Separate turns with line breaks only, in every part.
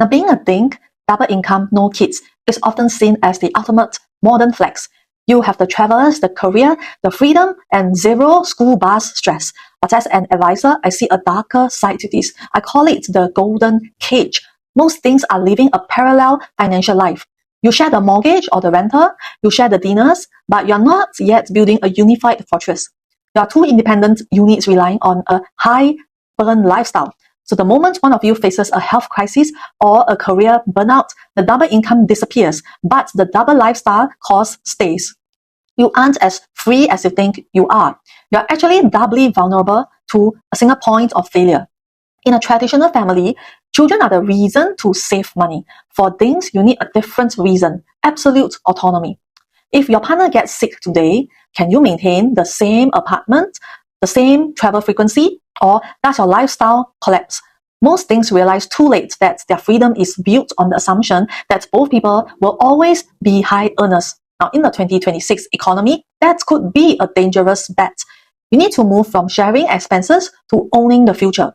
Now, being a DINK, double income, no kids, is often seen as the ultimate modern flex. You have the travels, the career, the freedom, and zero school bus stress. But as an advisor, I see a darker side to this. I call it the golden cage. Most things are living a parallel financial life. You share the mortgage or the rental, you share the dinners, but you're not yet building a unified fortress. You are two independent units relying on a high-burn lifestyle. So the moment one of you faces a health crisis or a career burnout, the double income disappears, but the double lifestyle cost stays. You aren't as free as you think you are. You're actually doubly vulnerable to a single point of failure. In a traditional family, children are the reason to save money. For things, you need a different reason, absolute autonomy. If your partner gets sick today, can you maintain the same apartment, the same travel frequency, or does your lifestyle collapse? Most things realize too late that their freedom is built on the assumption that both people will always be high earners. Now, in the 2026 economy, that could be a dangerous bet. You need to move from sharing expenses to owning the future.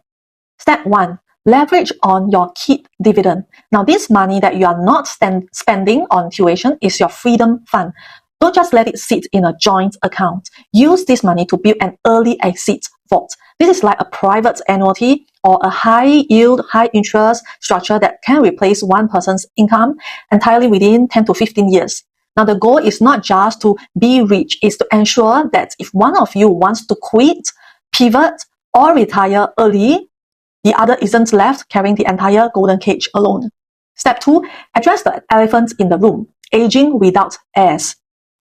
Step 1. Leverage on your kid dividend. Now, this money that you are not spending on tuition is your freedom fund. Don't just let it sit in a joint account. Use this money to build an early exit vault. This is like a private annuity or a high yield, high interest structure that can replace one person's income entirely within 10 to 15 years. Now, the goal is not just to be rich, it's to ensure that if one of you wants to quit, pivot, or retire early, the other isn't left carrying the entire golden cage alone. Step 2, address the elephant in the room, aging without heirs.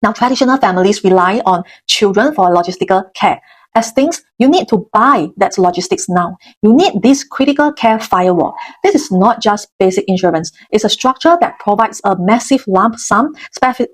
Now, traditional families rely on children for logistical care. As things, you need to buy that logistics now. You need this critical care firewall. This is not just basic insurance. It's a structure that provides a massive lump sum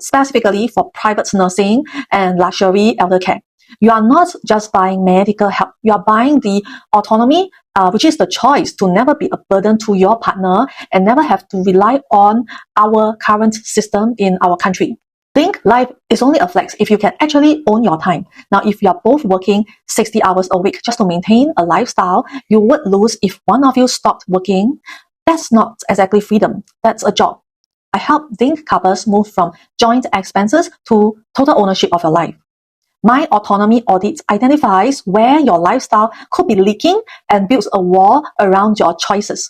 specifically for private nursing and luxury elder care. You are not just buying medical help. You are buying the autonomy, which is the choice to never be a burden to your partner and never have to rely on our current system in our country. Think life is only a flex if you can actually own your time. Now, if you are both working 60 hours a week just to maintain a lifestyle, you would lose if one of you stopped working. That's not exactly freedom. That's a job. I help DINK couples move from joint expenses to total ownership of your life. My autonomy audit identifies where your lifestyle could be leaking and builds a wall around your choices.